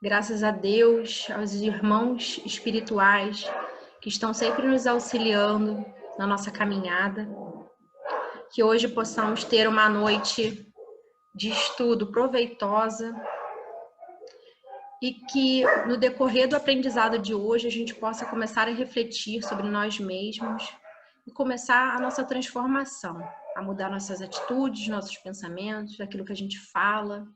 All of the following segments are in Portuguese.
Graças a Deus, aos irmãos espirituais que estão sempre nos auxiliando na nossa caminhada, que hoje possamos ter uma noite de estudo proveitosa e que no decorrer do aprendizado de hoje a gente possa começar a refletir sobre nós mesmos e começar a nossa transformação, a mudar nossas atitudes, nossos pensamentos, aquilo que a gente fala,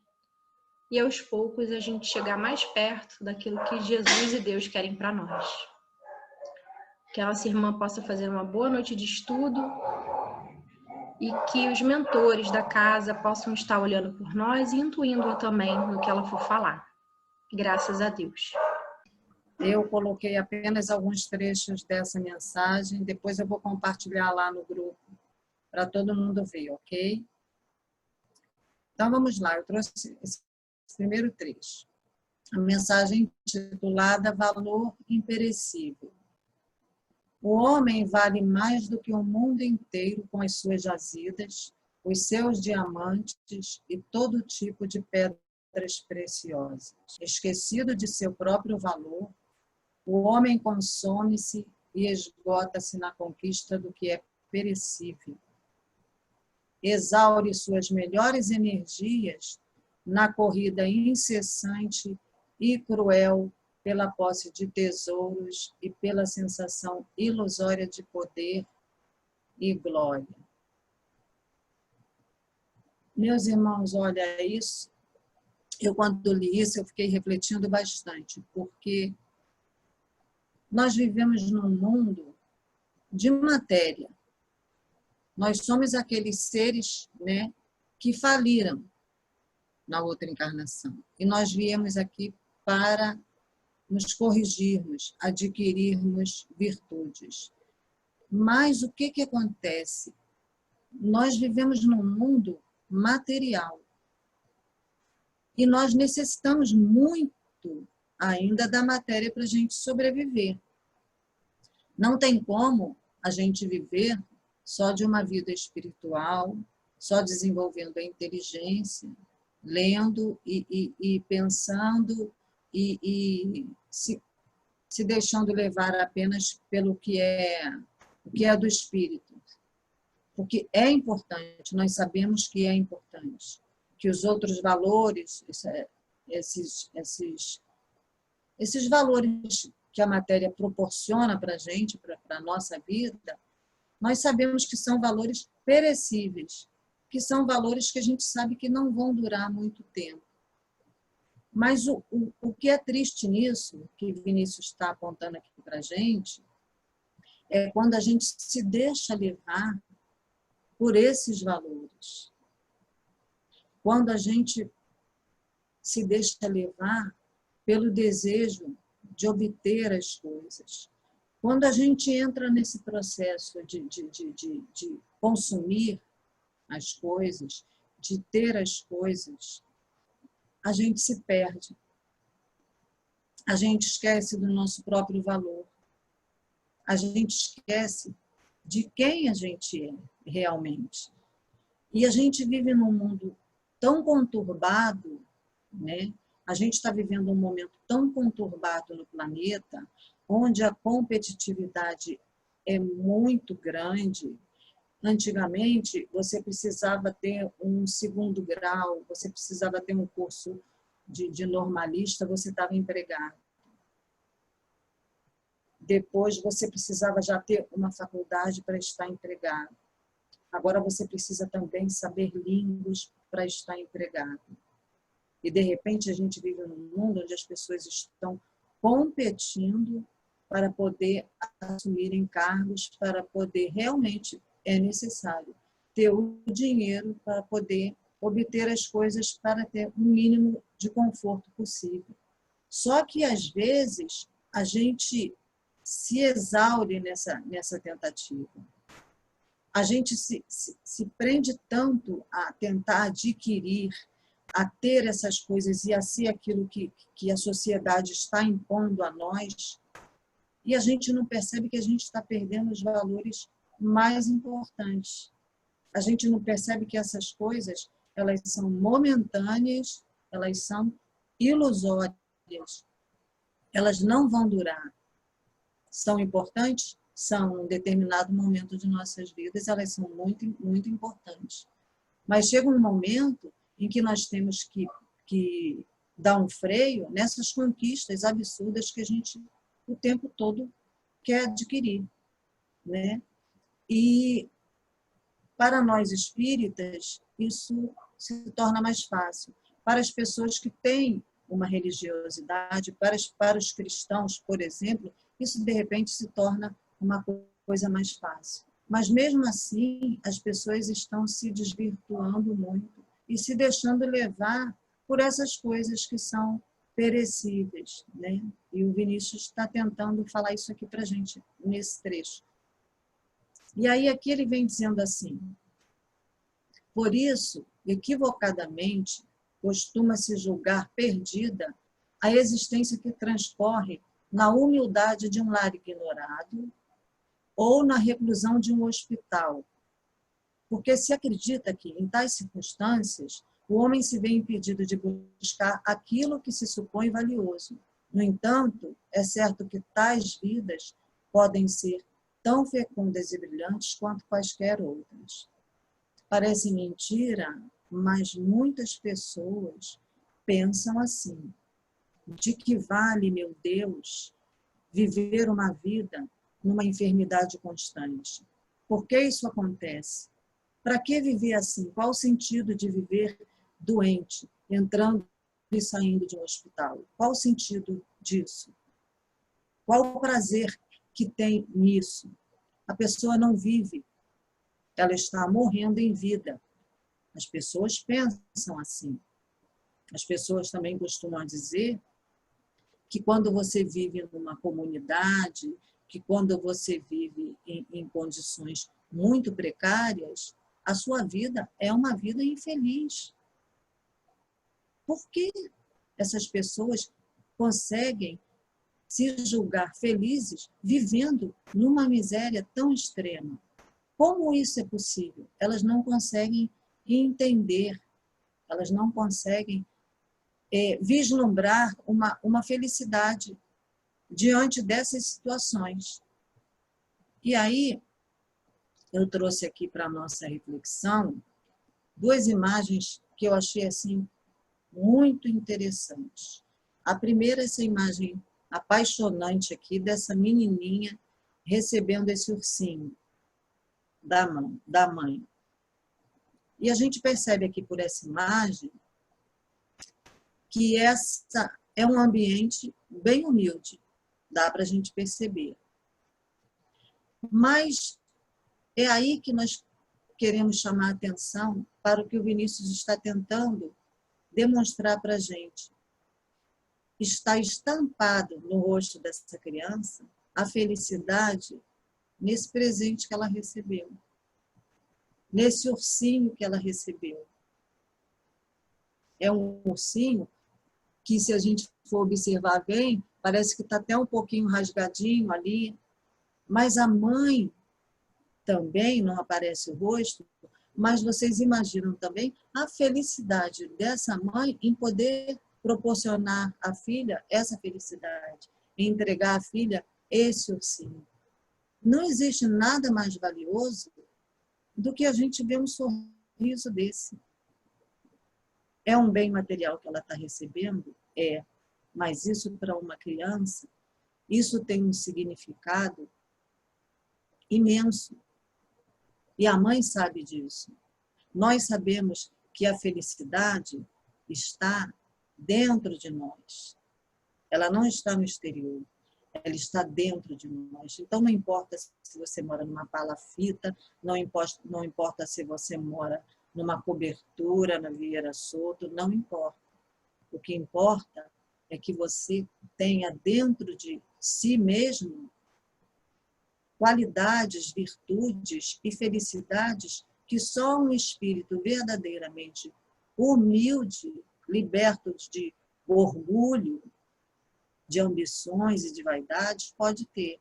e aos poucos a gente chegar mais perto daquilo que Jesus e Deus querem para nós. Que a nossa irmã possa fazer uma boa noite de estudo e que os mentores da casa possam estar olhando por nós e intuindo também no que ela for falar. Graças a Deus. Eu coloquei apenas alguns trechos dessa mensagem, depois eu vou compartilhar lá no grupo, para todo mundo ver, ok? Então vamos lá, eu trouxe esse primeiro trecho. A mensagem intitulada Valor Imperecível. O homem vale mais do que o mundo inteiro com as suas jazidas, os seus diamantes e todo tipo de pedras preciosas. Esquecido de seu próprio valor, o homem consome-se e esgota-se na conquista do que é perecível. Exaure suas melhores energias na corrida incessante e cruel pela posse de tesouros e pela sensação ilusória de poder e glória. Meus irmãos, olha isso. Eu, quando li isso, eu fiquei refletindo bastante, porque nós vivemos num mundo de matéria. Nós somos aqueles seres, né, que faliram na outra encarnação. E nós viemos aqui para nos corrigirmos, adquirirmos virtudes. Mas o que acontece? Nós vivemos num mundo material. E nós necessitamos muito ainda da matéria para a gente sobreviver. Não tem como a gente viver só de uma vida espiritual, só desenvolvendo a inteligência, lendo e pensando e se deixando levar apenas pelo que é do espírito. Porque é importante, nós sabemos que é importante, que os outros valores, esses valores que a matéria proporciona para a gente, para a nossa vida, nós sabemos que são valores perecíveis, que são valores que a gente sabe que não vão durar muito tempo. Mas o que é triste nisso, que Vinícius está apontando aqui para a gente, é quando a gente se deixa levar por esses valores. Quando a gente se deixa levar pelo desejo de obter as coisas. Quando a gente entra nesse processo de consumir as coisas, de ter as coisas, a gente se perde. A gente esquece do nosso próprio valor. A gente esquece de quem a gente é realmente. E a gente vive num mundo tão conturbado, né? A gente está vivendo um momento tão conturbado no planeta, onde a competitividade é muito grande. Antigamente, você precisava ter um segundo grau, você precisava ter um curso de normalista, você estava empregado. Depois, você precisava já ter uma faculdade para estar empregado. Agora, você precisa também saber línguas para estar empregado. E, de repente, a gente vive num mundo onde as pessoas estão competindo para poder assumirem cargos, para poder realmente, é necessário ter o dinheiro para poder obter as coisas, para ter o mínimo de conforto possível. Só que, às vezes, a gente se exaure nessa tentativa. A gente se prende tanto a tentar adquirir, a ter essas coisas e a ser aquilo que a sociedade está impondo a nós, e a gente não percebe que a gente está perdendo os valores mais importantes. A gente não percebe que essas coisas, elas são momentâneas, elas são ilusórias. elas não vão durar. São importantes? São, em um determinado momento de nossas vidas, elas são muito, muito importantes. Mas chega um momento em que nós temos que dar um freio nessas conquistas absurdas que a gente o tempo todo quer adquirir, né? E para nós espíritas, isso se torna mais fácil. Para as pessoas que têm uma religiosidade, para os cristãos, por exemplo, isso de repente se torna uma coisa mais fácil. Mas mesmo assim, as pessoas estão se desvirtuando muito e se deixando levar por essas coisas que são perecíveis, né? E o Vinícius está tentando falar isso aqui para a gente nesse trecho. E aí aqui ele vem dizendo assim: por isso, equivocadamente, costuma-se julgar perdida a existência que transcorre na humildade de um lar ignorado ou na reclusão de um hospital. Porque se acredita que, em tais circunstâncias, o homem se vê impedido de buscar aquilo que se supõe valioso. No entanto, é certo que tais vidas podem ser tão fecundas e brilhantes quanto quaisquer outras. Parece mentira, mas muitas pessoas pensam assim: de que vale, meu Deus, viver uma vida numa enfermidade constante? Por que isso acontece? Para que viver assim? Qual o sentido de viver doente, entrando e saindo de um hospital? Qual o sentido disso? Qual o prazer que tem nisso? A pessoa não vive, ela está morrendo em vida. As pessoas pensam assim. As pessoas também costumam dizer que quando você vive numa comunidade, que quando você vive em condições muito precárias, a sua vida é uma vida infeliz. Por que essas pessoas conseguem se julgar felizes vivendo numa miséria tão extrema? Como isso é possível? Elas não conseguem entender, elas não conseguem vislumbrar uma felicidade diante dessas situações. E aí, eu trouxe aqui para a nossa reflexão duas imagens que eu achei assim muito interessantes. A primeira, essa imagem apaixonante aqui dessa menininha recebendo esse ursinho da mãe. E a gente percebe aqui por essa imagem que essa é um ambiente bem humilde, dá para a gente perceber. Mas é aí que nós queremos chamar a atenção para o que o Vinícius está tentando demonstrar para a gente. Está estampado no rosto dessa criança a felicidade nesse presente que ela recebeu, nesse ursinho que ela recebeu. É um ursinho que, se a gente for observar bem, parece que está até um pouquinho rasgadinho ali, mas a mãe também, não aparece o rosto, mas vocês imaginam também a felicidade dessa mãe em poder proporcionar à filha essa felicidade, em entregar à filha esse ursinho. Não existe nada mais valioso do que a gente ver um sorriso desse. É um bem material que ela está recebendo? É. Mas isso, para uma criança, isso tem um significado imenso. E a mãe sabe disso. Nós sabemos que a felicidade está dentro de nós. Ela não está no exterior. Ela está dentro de nós. Então, não importa se você mora numa palafita, não importa se você mora numa cobertura, na Vieira Soto, não importa. O que importa é que você tenha dentro de si mesmo qualidades, virtudes e felicidades que só um espírito verdadeiramente humilde, liberto de orgulho, de ambições e de vaidades, pode ter.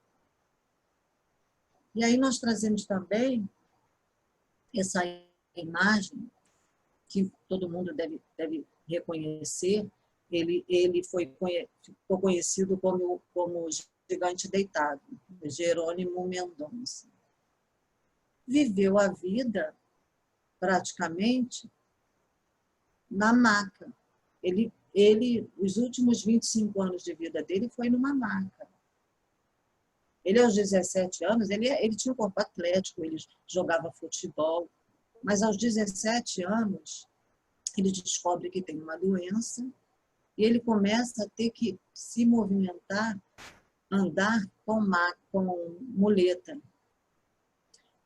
E aí nós trazemos também essa imagem que todo mundo deve reconhecer, Ele ficou conhecido como gigante deitado, Jerônimo Mendonça. Viveu a vida praticamente na maca. Os últimos 25 anos de vida dele foi numa maca. Ele, aos 17 anos, ele tinha um corpo atlético, ele jogava futebol, mas aos 17 anos, ele descobre que tem uma doença e ele começa a ter que se movimentar, andar com muleta.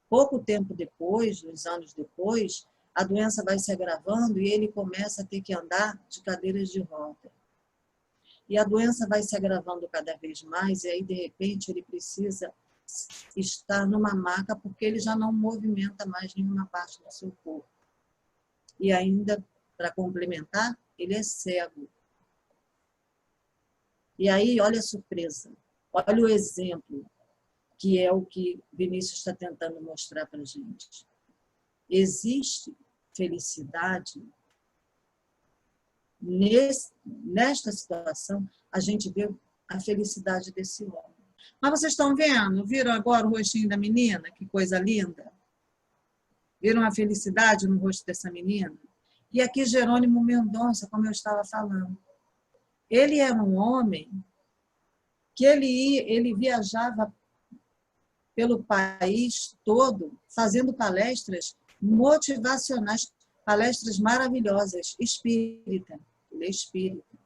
Pouco tempo depois, uns anos depois, a doença vai se agravando e ele começa a ter que andar de cadeiras de roda. E a doença vai se agravando cada vez mais e aí, de repente, ele precisa estar numa maca porque ele já não movimenta mais nenhuma parte do seu corpo. E ainda, para complementar, ele é cego. E aí, olha a surpresa, olha o exemplo, que é o que Vinícius está tentando mostrar para a gente. Existe felicidade. Nesta situação, a gente vê a felicidade desse homem. Mas vocês estão vendo? Viram agora o rostinho da menina? Que coisa linda! Viram a felicidade no rosto dessa menina? E aqui Jerônimo Mendonça, como eu estava falando. Ele era um homem que ele viajava pelo país todo, fazendo palestras motivacionais, palestras maravilhosas, espírita. Ele é espírita.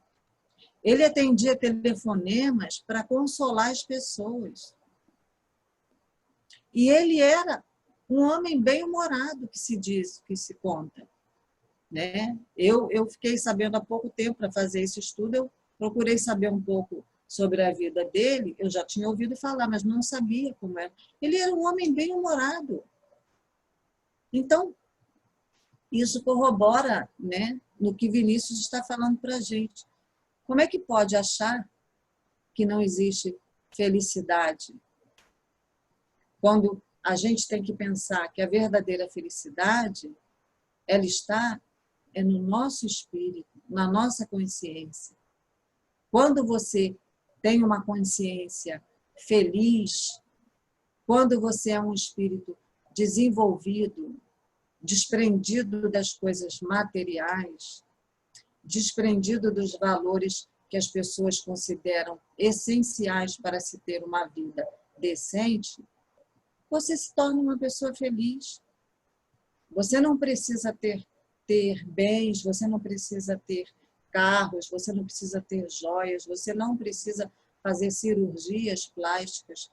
Ele atendia telefonemas para consolar as pessoas. E ele era um homem bem-humorado, que se diz, que se conta. Né? Eu fiquei sabendo há pouco tempo, para fazer esse estudo, eu procurei saber um pouco sobre a vida dele. Eu já tinha ouvido falar, mas não sabia como era. Ele era um homem bem-humorado. Então, isso corrobora, né, no que Vinícius está falando para a gente. Como é que pode achar que não existe felicidade? Quando a gente tem que pensar que a verdadeira felicidade, ela está no nosso espírito, na nossa consciência. Quando você tem uma consciência feliz, quando você é um espírito desenvolvido, desprendido das coisas materiais, desprendido dos valores que as pessoas consideram essenciais para se ter uma vida decente, você se torna uma pessoa feliz. Você não precisa ter bens, você não precisa ter carros, você não precisa ter joias, você não precisa fazer cirurgias plásticas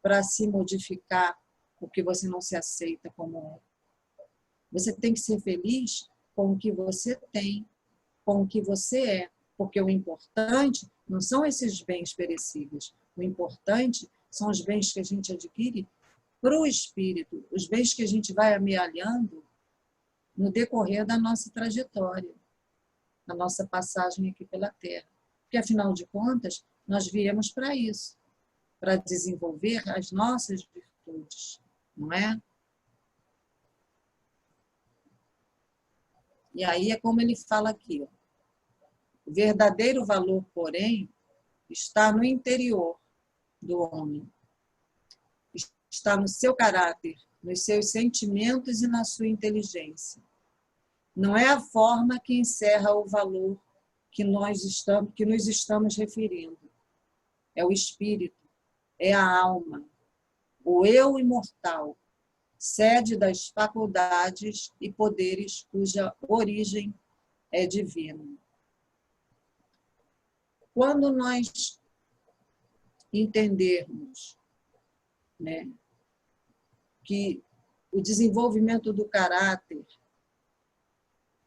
para se modificar porque você não se aceita como é. Você tem que ser feliz com o que você tem, com o que você é, porque o importante não são esses bens perecíveis. O importante são os bens que a gente adquire para o espírito, os bens que a gente vai amealhando no decorrer da nossa trajetória, na nossa passagem aqui pela Terra. Porque, afinal de contas, nós viemos para isso, para desenvolver as nossas virtudes, não é? E aí é como ele fala aqui, ó. O verdadeiro valor, porém, está no interior do homem. Está no seu caráter, nos seus sentimentos e na sua inteligência. Não é a forma que encerra o valor que nos estamos referindo. É o espírito, é a alma, o eu imortal, sede das faculdades e poderes cuja origem é divina. Quando nós entendermos, né, que o desenvolvimento do caráter,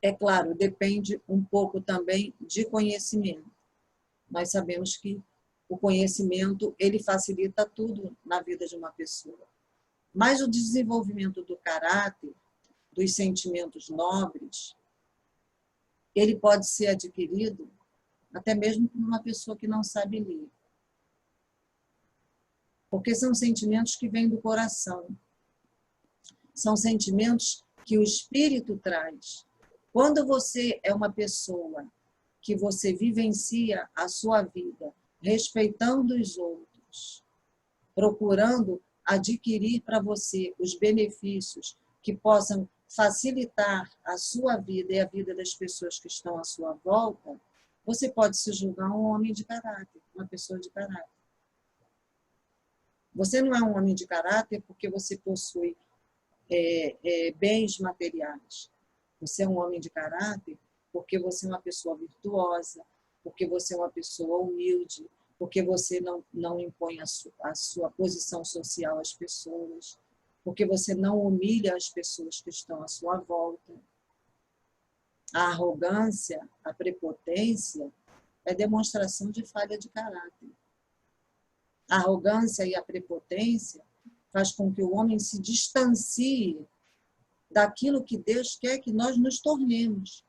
é claro, depende um pouco também de conhecimento. Nós sabemos que o conhecimento, ele facilita tudo na vida de uma pessoa. Mas o desenvolvimento do caráter, dos sentimentos nobres, ele pode ser adquirido até mesmo por uma pessoa que não sabe ler. Porque são sentimentos que vêm do coração. São sentimentos que o espírito traz. Quando você é uma pessoa que você vivencia a sua vida respeitando os outros, procurando adquirir para você os benefícios que possam facilitar a sua vida e a vida das pessoas que estão à sua volta, você pode se julgar um homem de caráter, uma pessoa de caráter. Você não é um homem de caráter porque você possui bens materiais. Você é um homem de caráter porque você é uma pessoa virtuosa, porque você é uma pessoa humilde, porque você não impõe a sua posição social às pessoas, porque você não humilha as pessoas que estão à sua volta. A arrogância, a prepotência é demonstração de falha de caráter. A arrogância e a prepotência faz com que o homem se distancie daquilo que Deus quer que nós nos tornemos.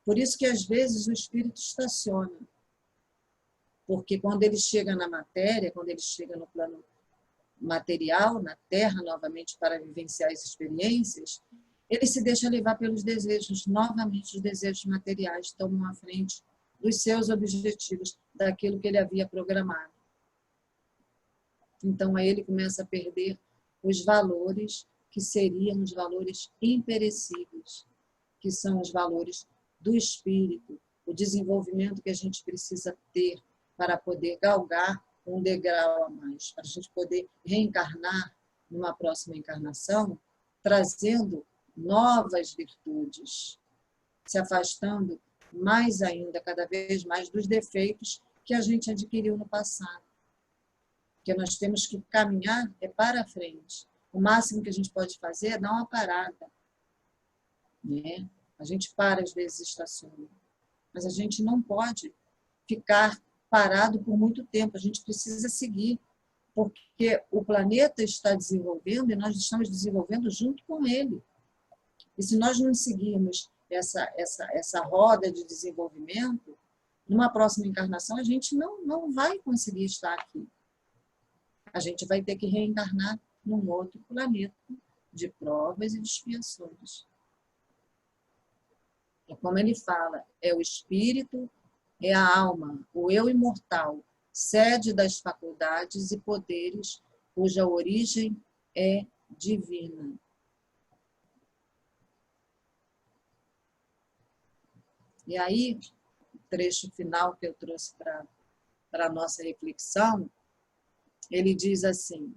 Por isso que, às vezes, o espírito estaciona. Porque quando ele chega na matéria, quando ele chega no plano material, na Terra, novamente, para vivenciar as experiências, ele se deixa levar pelos desejos. Novamente, os desejos materiais tomam à frente dos seus objetivos, daquilo que ele havia programado. Então, aí ele começa a perder os valores que seriam os valores imperecíveis, que são os valores do espírito, o desenvolvimento que a gente precisa ter para poder galgar um degrau a mais, para a gente poder reencarnar numa próxima encarnação, trazendo novas virtudes, se afastando mais ainda, cada vez mais, dos defeitos que a gente adquiriu no passado. Porque nós temos que caminhar para frente. O máximo que a gente pode fazer é dar uma parada, né? A gente para, às vezes, estaciona. Mas a gente não pode ficar parado por muito tempo. A gente precisa seguir, porque o planeta está desenvolvendo e nós estamos desenvolvendo junto com ele. E se nós não seguirmos essa roda de desenvolvimento, numa próxima encarnação, a gente não vai conseguir estar aqui. A gente vai ter que reencarnar num outro planeta de provas e de expiações. É como ele fala, é o espírito, é a alma, o eu imortal, sede das faculdades e poderes, cuja origem é divina. E aí, o trecho final que eu trouxe para a nossa reflexão, ele diz assim: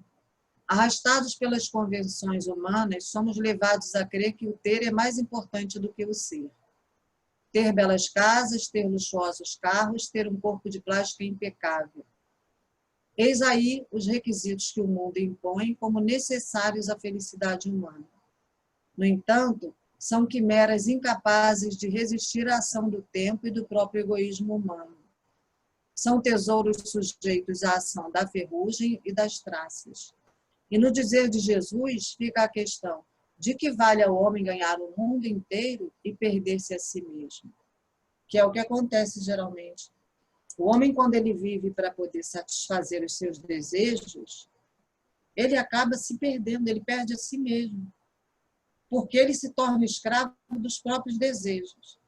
arrastados pelas convenções humanas, somos levados a crer que o ter é mais importante do que o ser. Ter belas casas, ter luxuosos carros, ter um corpo de plástico impecável. Eis aí os requisitos que o mundo impõe como necessários à felicidade humana. No entanto, são quimeras incapazes de resistir à ação do tempo e do próprio egoísmo humano. São tesouros sujeitos à ação da ferrugem e das traças. E no dizer de Jesus fica a questão: de que vale ao homem ganhar o mundo inteiro e perder-se a si mesmo? Que é o que acontece geralmente. O homem, quando ele vive para poder satisfazer os seus desejos, ele acaba se perdendo, ele perde a si mesmo. Porque ele se torna escravo dos próprios desejos.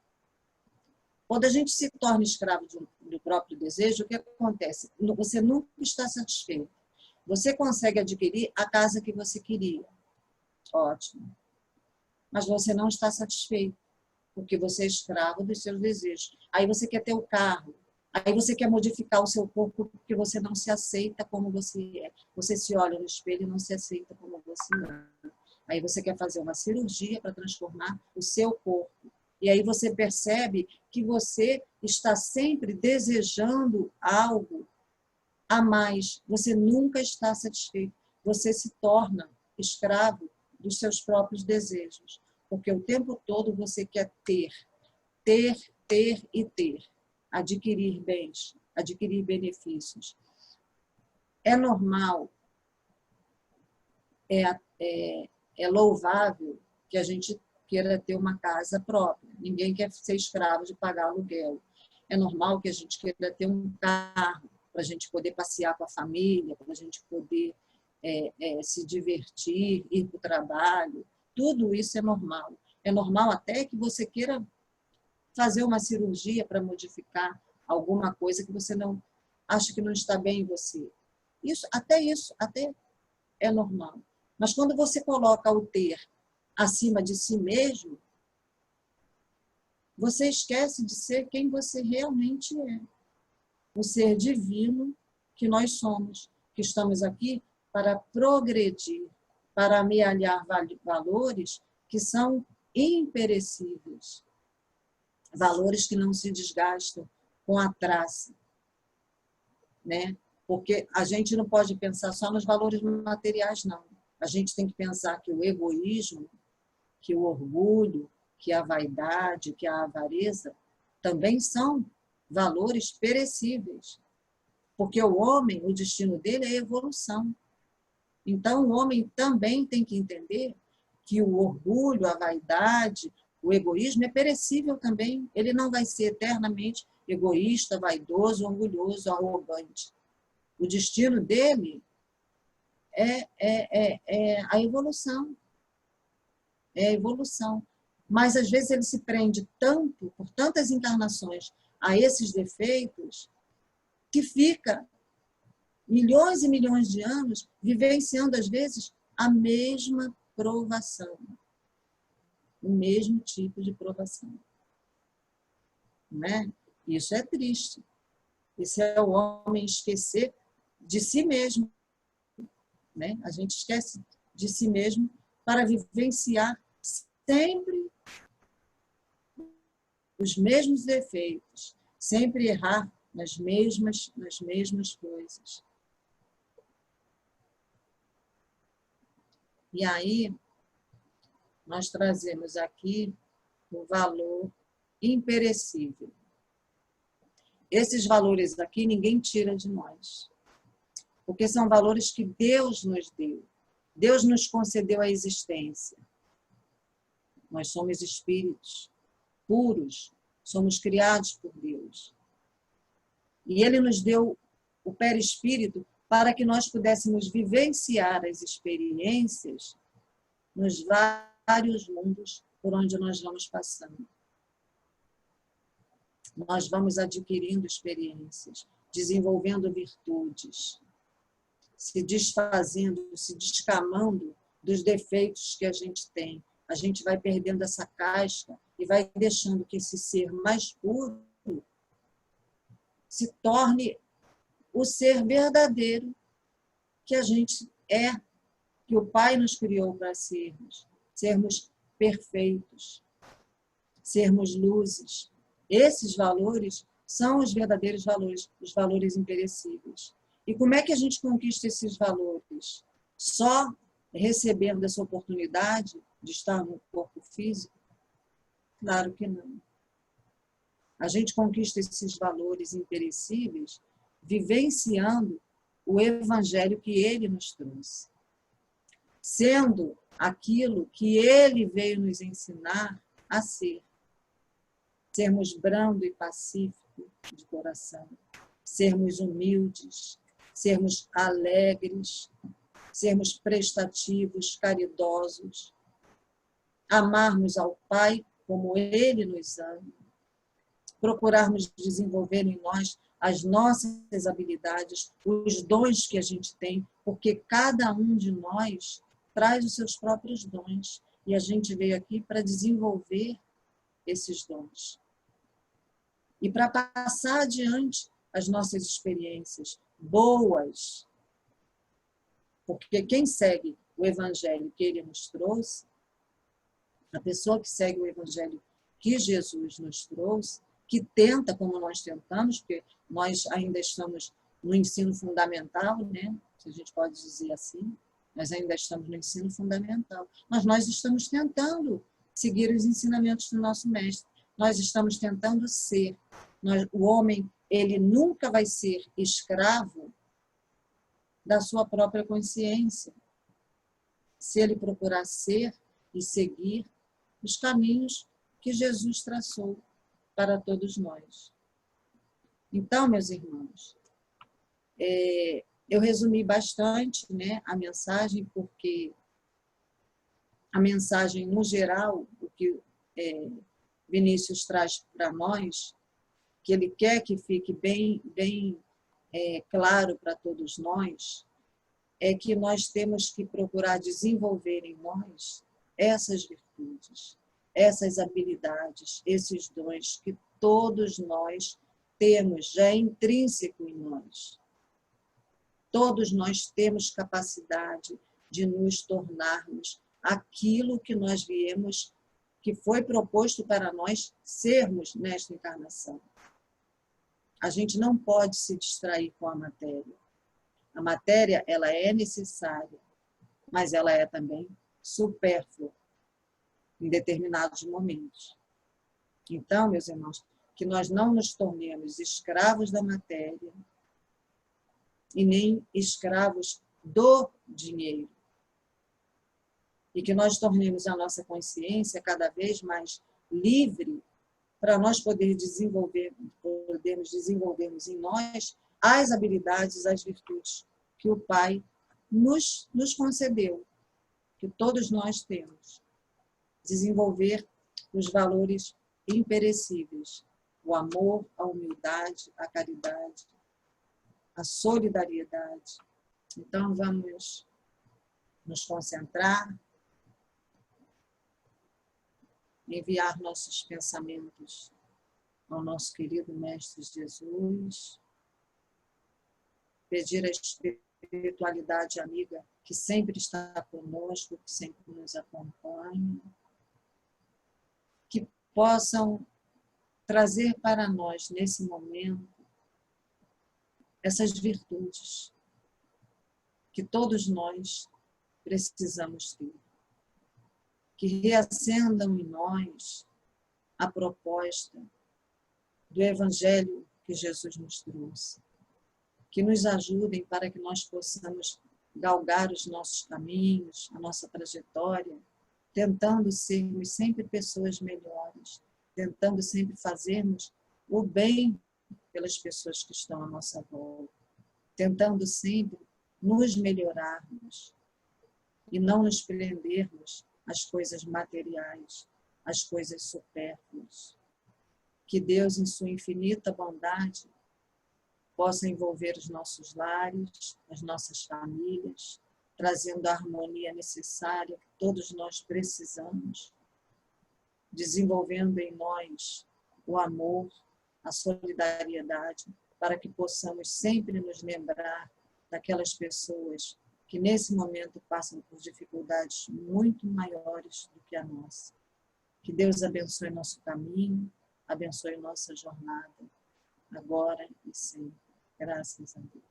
Quando a gente se torna escravo do próprio desejo, o que acontece? Você nunca está satisfeito. Você consegue adquirir a casa que você queria. Ótimo. Mas você não está satisfeito, porque você é escravo dos seus desejos. Aí você quer ter o carro. Aí você quer modificar o seu corpo porque você não se aceita como você é. Você se olha no espelho e não se aceita como você é. Aí você quer fazer uma cirurgia para transformar o seu corpo. E aí você percebe que você está sempre desejando algo a mais. Você nunca está satisfeito. Você se torna escravo dos seus próprios desejos. Porque o tempo todo você quer ter e ter. Adquirir bens, adquirir benefícios. É normal, é louvável que a gente queira ter uma casa própria. Ninguém quer ser escravo de pagar aluguel. É normal que a gente queira ter um carro para a gente poder passear com a família, para a gente poder se divertir, ir para o trabalho. Tudo isso é normal. É normal até que você queira fazer uma cirurgia para modificar alguma coisa que você não acha que não está bem em você. Isso até é normal. Mas quando você coloca o ter acima de si mesmo, você esquece de ser quem você realmente é. O ser divino que nós somos, que estamos aqui para progredir, para amealhar valores que são imperecíveis, valores que não se desgastam com a traça, né? Porque a gente não pode pensar só nos valores materiais, não. A gente tem que pensar que o egoísmo, que o orgulho, que a vaidade, que a avareza também são valores perecíveis. Porque o homem, o destino dele é evolução. Então, o homem também tem que entender que o orgulho, a vaidade, o egoísmo é perecível também. Ele não vai ser eternamente egoísta, vaidoso, orgulhoso, arrogante. O destino dele é a evolução. É a evolução. Mas, às vezes, ele se prende tanto, por tantas encarnações, a esses defeitos, que fica milhões e milhões de anos vivenciando, às vezes, a mesma provação. O mesmo tipo de provação. Né? Isso é triste. Isso é o homem esquecer de si mesmo. Né? A gente esquece de si mesmo para vivenciar sempre os mesmos defeitos, sempre errar nas mesmas coisas. E aí, nós trazemos aqui o valor imperecível. Esses valores aqui ninguém tira de nós, porque são valores que Deus nos deu. Deus nos concedeu a existência. Nós somos espíritos puros, somos criados por Deus. E Ele nos deu o perispírito para que nós pudéssemos vivenciar as experiências nos vários mundos por onde nós vamos passando. Nós vamos adquirindo experiências, desenvolvendo virtudes, se desfazendo, se descamando dos defeitos que a gente tem. A gente vai perdendo essa casca e vai deixando que esse ser mais puro se torne o ser verdadeiro que a gente é, que o Pai nos criou para sermos perfeitos, sermos luzes. Esses valores são os verdadeiros valores, os valores imperecíveis. E como é que a gente conquista esses valores? Só recebendo essa oportunidade de estar no corpo físico? Claro que não. A gente conquista esses valores imperecíveis vivenciando o evangelho que ele nos trouxe. Sendo aquilo que ele veio nos ensinar a ser. Sermos brando e pacífico de coração. Sermos humildes. Sermos alegres. Sermos prestativos, caridosos. Amarmos ao Pai como ele nos ama. Procurarmos desenvolver em nós as nossas habilidades, os dons que a gente tem, porque cada um de nós traz os seus próprios dons. E a gente veio aqui para desenvolver esses dons. E para passar adiante as nossas experiências boas. Porque quem segue o evangelho que ele nos trouxe, a pessoa que segue o evangelho que Jesus nos trouxe, que tenta, como nós tentamos, porque nós ainda estamos no ensino fundamental, né? Se a gente pode dizer assim, nós ainda estamos no ensino fundamental. Mas nós estamos tentando seguir os ensinamentos do nosso mestre. Nós estamos tentando ser. O homem, ele nunca vai ser escravo da sua própria consciência, se ele procurar ser e seguir os caminhos que Jesus traçou para todos nós. Então, meus irmãos, eu resumi bastante, né, a mensagem, porque a mensagem, no geral, Vinícius traz para nós, que ele quer que fique bem claro para todos nós, é que nós temos que procurar desenvolver em nós essas virtudes, essas habilidades, esses dons que todos nós temos, já é intrínseco em nós. Todos nós temos capacidade de nos tornarmos aquilo que nós viemos, que foi proposto para nós sermos nesta encarnação. A gente não pode se distrair com a matéria. A matéria, ela é necessária, mas ela é também supérflua em determinados momentos. Então, meus irmãos, que nós não nos tornemos escravos da matéria e nem escravos do dinheiro. E que nós tornemos a nossa consciência cada vez mais livre para nós podermos desenvolvermos em nós as habilidades, as virtudes que o Pai nos concedeu, que todos nós temos. Desenvolver os valores imperecíveis, o amor, a humildade, a caridade, a solidariedade. Então, vamos nos concentrar, enviar nossos pensamentos ao nosso querido Mestre Jesus, pedir a espiritualidade amiga que sempre está conosco, que sempre nos acompanha, que possam trazer para nós, nesse momento, essas virtudes que todos nós precisamos ter, que reacendam em nós a proposta do Evangelho que Jesus nos trouxe, que nos ajudem para que nós possamos galgar os nossos caminhos, a nossa trajetória, tentando sermos sempre pessoas melhores, tentando sempre fazermos o bem pelas pessoas que estão à nossa volta, tentando sempre nos melhorarmos e não nos prendermos às coisas materiais, às coisas supérfluas. Que Deus, em sua infinita bondade, possa envolver os nossos lares, as nossas famílias, trazendo a harmonia necessária que todos nós precisamos, desenvolvendo em nós o amor, a solidariedade, para que possamos sempre nos lembrar daquelas pessoas que nesse momento passam por dificuldades muito maiores do que a nossa. Que Deus abençoe nosso caminho, abençoe nossa jornada, agora e sempre. Graças a Deus.